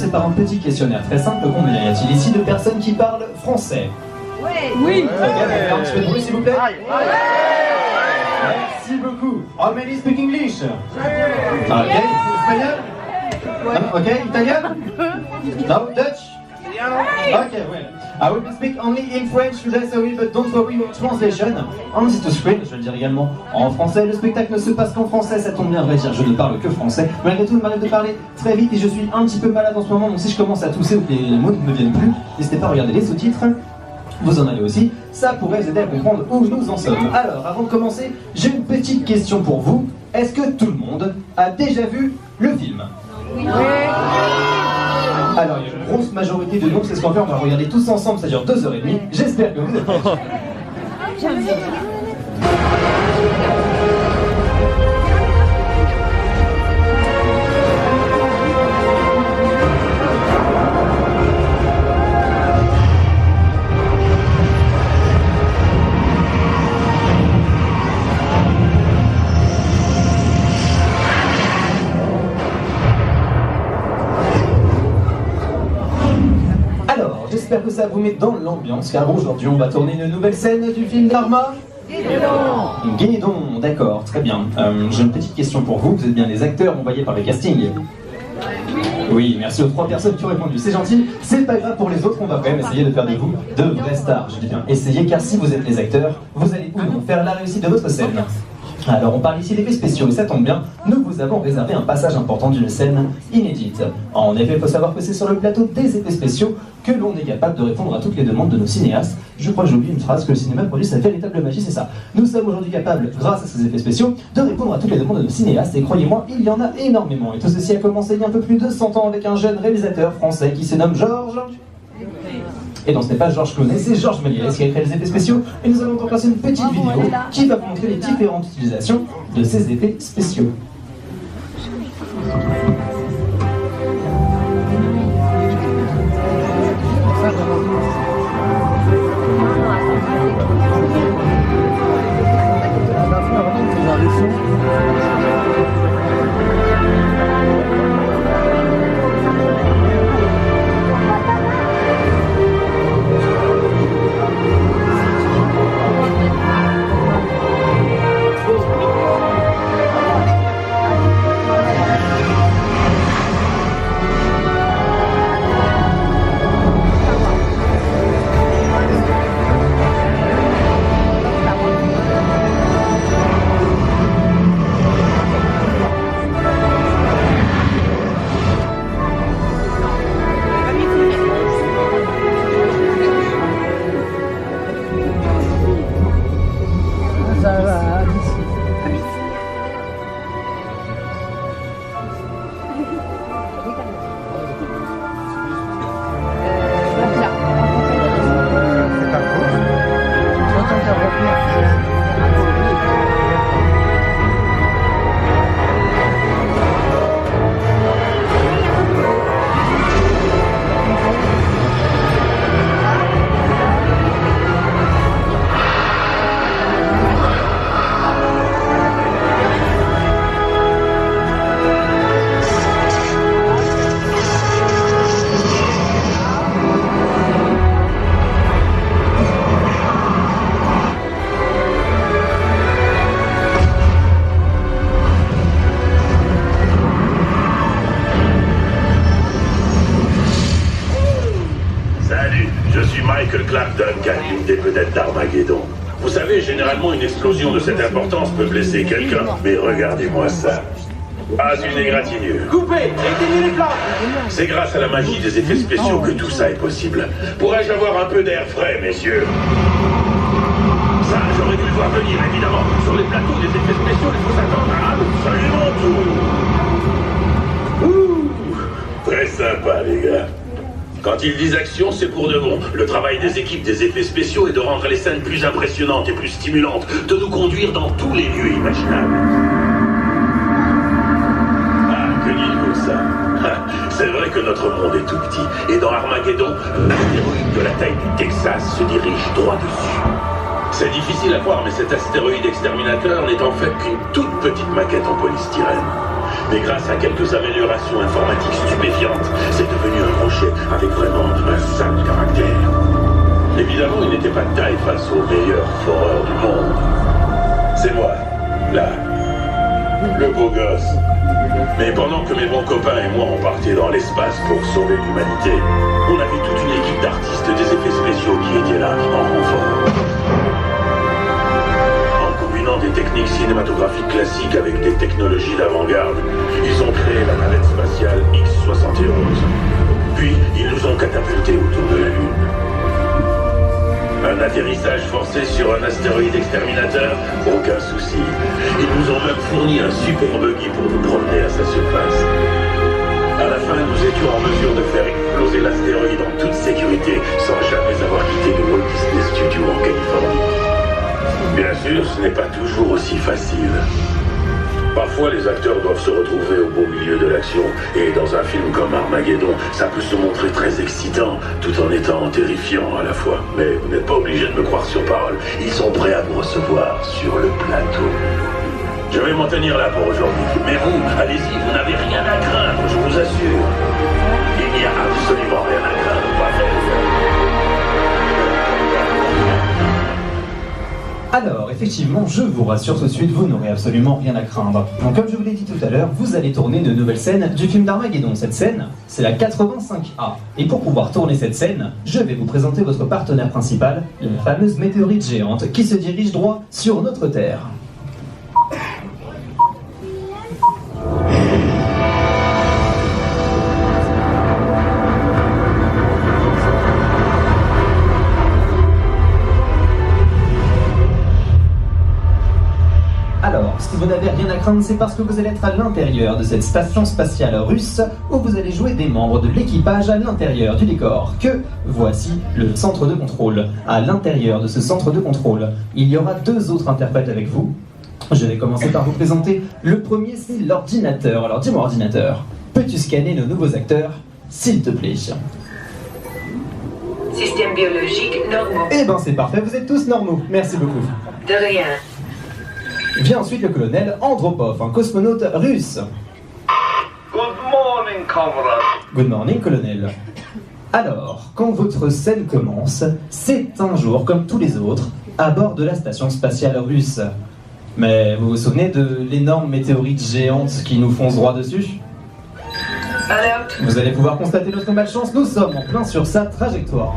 commencer par un petit questionnaire très simple. Combien y a-t-il ici de personnes qui parlent français? Oui. Ok, faire un petit peu de bruit s'il vous plaît. Merci beaucoup. How many speak English? Ok, espagnol? Ok, italien? No, Dutch? Ok, well. I will speak only in French today, sorry, but don't worry, your translation. On this to screen, je vais le dire également en français. Le spectacle ne se passe qu'en français, ça tombe bien, à vrai dire, je ne parle que français. Malgré tout, il m'arrive de parler très vite et je suis un petit peu malade en ce moment, donc si je commence à tousser ou que les mots ne me viennent plus, n'hésitez pas à regarder les sous-titres. Vous en avez aussi, ça pourrait vous aider à comprendre où nous en sommes. Alors, avant de commencer, j'ai une petite question pour vous. Est-ce que tout le monde a déjà vu le film? Oui. Alors, il y a une grosse majorité de non, c'est ce qu'on fait, on va regarder tous ensemble, ça dure 2h30. J'espère que vous êtes prêts. J'espère que ça vous met dans l'ambiance, car aujourd'hui on va tourner une nouvelle scène du film d'Armageddon. Guédon, d'accord, très bien. J'ai une petite question pour vous, vous êtes bien les acteurs envoyés par le casting? Oui, merci aux 3 personnes qui ont répondu, c'est gentil. C'est pas grave pour les autres, on va quand même essayer de faire de vous de vrais stars. Je dis bien essayez, car si vous êtes les acteurs, vous allez ou non faire la réussite de votre scène. Alors on parle ici d'effets spéciaux et ça tombe bien, nous vous avons réservé un passage important d'une scène inédite. En effet, il faut savoir que c'est sur le plateau des effets spéciaux que l'on est capable de répondre à toutes les demandes de nos cinéastes. Je crois que j'ai oublié une phrase, que le cinéma produit sa véritable magie, c'est ça. Nous sommes aujourd'hui capables, grâce à ces effets spéciaux, de répondre à toutes les demandes de nos cinéastes et croyez-moi, il y en a énormément. Et tout ceci a commencé il y a un peu plus de 100 ans avec un jeune réalisateur français qui se nomme Georges... Et non, ce n'est pas Georges Clooney, c'est Georges Méliès qui a créé les effets spéciaux. Et nous allons donc passer une petite vidéo qui va vous montrer les différentes utilisations de ces effets spéciaux. Une des vedettes d'Armageddon. Vous savez, généralement, une explosion de cette importance peut blesser quelqu'un. Mais regardez-moi ça. Pas une égratignure. Coupez! Éteignez les flammes! C'est grâce à la magie des effets spéciaux que tout ça est possible. Pourrais-je avoir un peu d'air frais, messieurs? Ça, j'aurais dû le voir venir, évidemment. Sur les plateaux des effets spéciaux, il faut s'attendre à absolument tout. Ouh! Très sympa, les gars. Quand ils disent action, c'est pour de bon. Le travail des équipes des effets spéciaux est de rendre les scènes plus impressionnantes et plus stimulantes, de nous conduire dans tous les lieux imaginables. Ah, que dites-vous de ça? C'est vrai que notre monde est tout petit, et dans Armageddon, un astéroïde de la taille du Texas se dirige droit dessus. C'est difficile à croire, mais cet astéroïde exterminateur n'est en fait qu'une toute petite maquette en polystyrène. Mais grâce à quelques améliorations informatiques stupéfiantes, c'est devenu un rocher avec vraiment un sale caractère. Évidemment, il n'était pas de taille face au meilleur foreur du monde. C'est moi, là, le beau gosse. Mais pendant que mes bons copains et moi on partait dans l'espace pour sauver l'humanité, on avait toute une équipe d'artistes des effets spéciaux qui étaient là, en renfort. En combinant des techniques cinématographiques classiques avec des technologies d'avant-garde, ils ont créé la navette spatiale X-71. Puis, ils nous ont catapultés autour de la Lune. Un atterrissage forcé sur un astéroïde exterminateur, aucun souci. Ils nous ont même fourni un super buggy pour nous promener à sa surface. À la fin, nous étions en mesure de faire exploser l'astéroïde en toute sécurité, sans jamais avoir quitté le Walt Disney Studio en Californie. Bien sûr, ce n'est pas toujours aussi facile. Parfois, les acteurs doivent se retrouver au beau milieu de l'action, et dans un film comme Armageddon, ça peut se montrer très excitant, tout en étant terrifiant à la fois. Mais vous n'êtes pas obligé de me croire sur parole, ils sont prêts à vous recevoir sur le plateau. Je vais m'en tenir là pour aujourd'hui, mais vous, allez-y, vous n'avez rien à craindre, je vous assure. Il n'y a absolument rien à craindre, pas vrai. Alors, effectivement, je vous rassure tout de suite, vous n'aurez absolument rien à craindre. Donc, comme je vous l'ai dit tout à l'heure, vous allez tourner de nouvelles scènes du film d'Armageddon. Cette scène, c'est la 85A. Et pour pouvoir tourner cette scène, je vais vous présenter votre partenaire principal, la fameuse météorite géante qui se dirige droit sur notre Terre. Alors, si vous n'avez rien à craindre, c'est parce que vous allez être à l'intérieur de cette station spatiale russe où vous allez jouer des membres de l'équipage à l'intérieur du décor. Que voici le centre de contrôle. À l'intérieur de ce centre de contrôle, il y aura deux autres interprètes avec vous. Je vais commencer par vous présenter. Le premier, c'est l'ordinateur. Alors, dis-moi, ordinateur, peux-tu scanner nos nouveaux acteurs, s'il te plaît? Système biologique normaux. Eh ben, c'est parfait, vous êtes tous normaux. Merci beaucoup. De rien. Vient ensuite le colonel Andropov, un cosmonaute russe. Good morning, comrade. Good morning, colonel. Alors, quand votre scène commence, c'est un jour comme tous les autres, à bord de la station spatiale russe. Mais vous vous souvenez de l'énorme météorite géante qui nous fonce droit dessus? Alerte. Vous allez pouvoir constater notre malchance, nous sommes en plein sur sa trajectoire.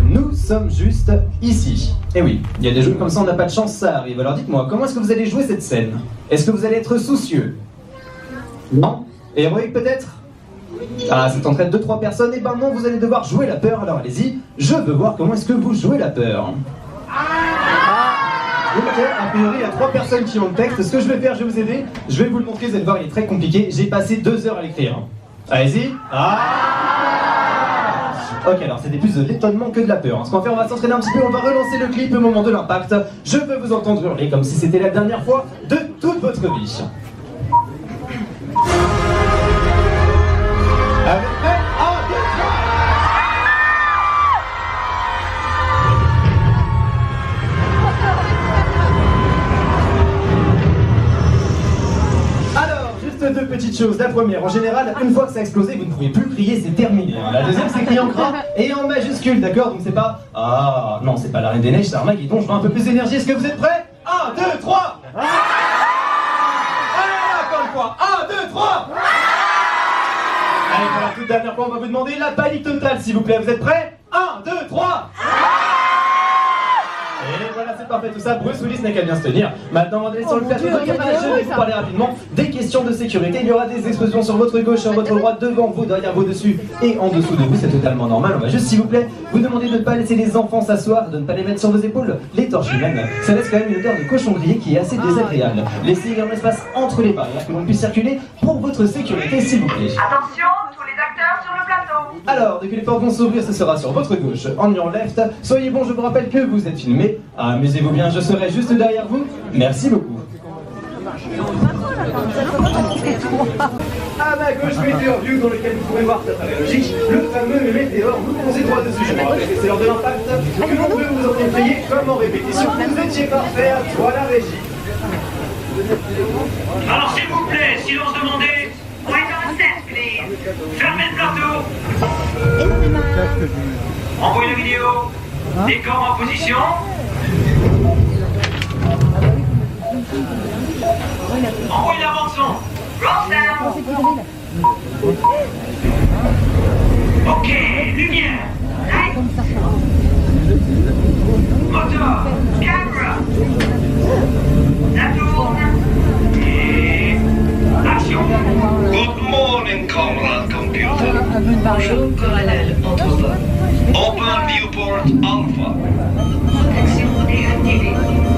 Nous sommes juste ici. Et oui, il y a des jeux comme ça, on n'a pas de chance, ça arrive. Alors dites-moi, comment est-ce que vous allez jouer cette scène? Est-ce que vous allez être soucieux? Non? Héroïque peut-être? Ah, c'est en train de 2-3 personnes, et ben non, vous allez devoir jouer la peur, alors allez-y, je veux voir comment est-ce que vous jouez la peur. Ok, a priori il y a 3 personnes qui ont le texte, ce que je vais faire, je vais vous aider, je vais vous le montrer, vous allez voir, il est très compliqué, j'ai passé 2 heures à l'écrire. Allez-y. Ok, alors c'était plus de l'étonnement que de la peur. Ce qu'on va faire, on va s'entraîner un petit peu, on va relancer le clip au moment de l'impact. Je veux vous entendre hurler comme si c'était la dernière fois de toute votre vie. Avec prêt, 1, 2, 3. Alors, juste 2 petites choses. La première, en général, une fois que ça a explosé, vous ne pouvez plus crier, c'est terminé. La deuxième, c'est écrit en gras et en majuscule, d'accord? Donc c'est pas... Ah, non, c'est pas la Reine des Neiges, c'est Armageddon, je veux un peu plus d'énergie. Est-ce que vous êtes prêts? 1, 2, 3. Allez, encore une fois. 1, 2, 3. Allez, pour la toute dernière fois, on va vous demander la panique totale, s'il vous plaît. Vous êtes prêts? 1, 2, 3. Et voilà, c'est parfait tout ça. Bruce Willis n'a qu'à bien se tenir. Maintenant, on va aller sur le plateau de caméra. Je vais vous parler rapidement des questions de sécurité. Il y aura des explosions sur votre gauche, sur votre droite, devant vous, derrière vous, dessus et en dessous de vous. C'est totalement normal. On va juste, s'il vous plaît, vous demander de ne pas laisser les enfants s'asseoir, de ne pas les mettre sur vos épaules. Les torches humaines, ça laisse quand même une odeur de cochon grillé qui est assez désagréable. Laissez un espace entre les barrières que l'on puisse circuler pour votre sécurité, s'il vous plaît. Attention, tous les acteurs sur le plateau. Alors, dès que les portes vont s'ouvrir, ce sera sur votre gauche, on your left. Soyez bon, je vous rappelle que vous êtes filmé. Amusez-vous bien, je serai juste derrière vous. Merci beaucoup. À ma gauche, Météor View, dans lequel vous pourrez voir, ça paraît logique, le fameux météore nous posez droit dessus. Je me rappelle que c'est lors de l'impact que l'on peut vous entendre crier comme en répétition. Vous étiez parfait, à toi la régie. Alors s'il vous plaît, silence demandé. Wait on set, please. Fermez le plateau. Envoyez la vidéo. Décor en position. Envoyez la bande-son. Roll sound. Ok, lumière. Light. Moteur. Camera. La tourne. Et... action. Good morning, comrade computer. Bonjour, colonel Anthropode. Open viewport Alpha. Protection déactivée.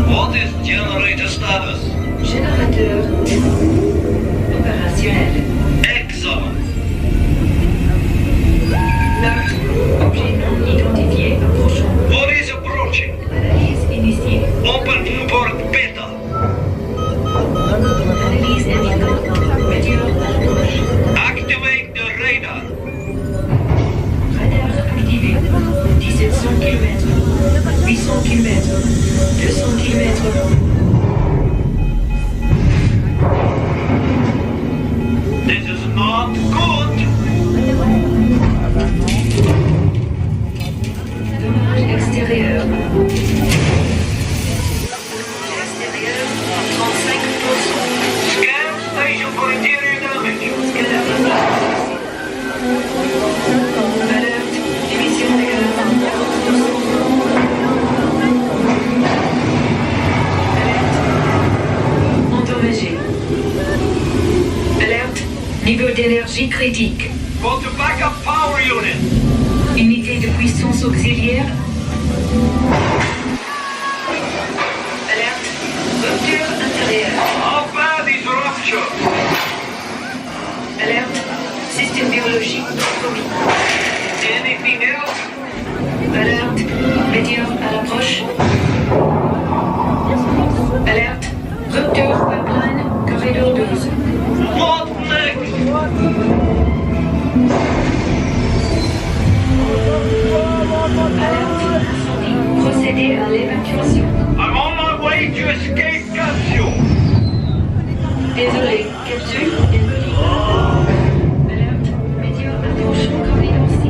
What is generator status? Générateur opérationnel. Excellent. Note. Objet non identifié approchant. What is approaching? Analyse initiée. Open viewport Beta. Analyse indiquant météore à l'approche. Activate the radar. Radar activé. 1700 km. 800 km. 200 km. This is not good. Dommage extérieur. Extérieur, 35%. Scan station for interior damage. Scanner alerte. Émission de gaz. Alerte. Endommagé. Alerte. Niveau d'énergie critique. Go to backup power unit. Unité de puissance auxiliaire. Alerte. Rupture intérieure. How bad is rupture? Alerte. Système biologique compromis. Anything else? Alerte. Météore à l'approche. Alerte. Rupture pipeline. Corridor 12. What next? Alerte. Incendie. Procédez à l'évacuation. I'm on my way to escape capsule. Désolé. Capsule démolie. Alerte. Météore approchant corridor 6.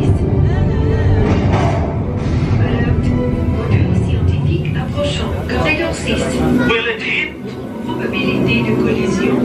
Alerte. Moteur scientifique approchant corridor 6. Will it hit? Probabilité de collision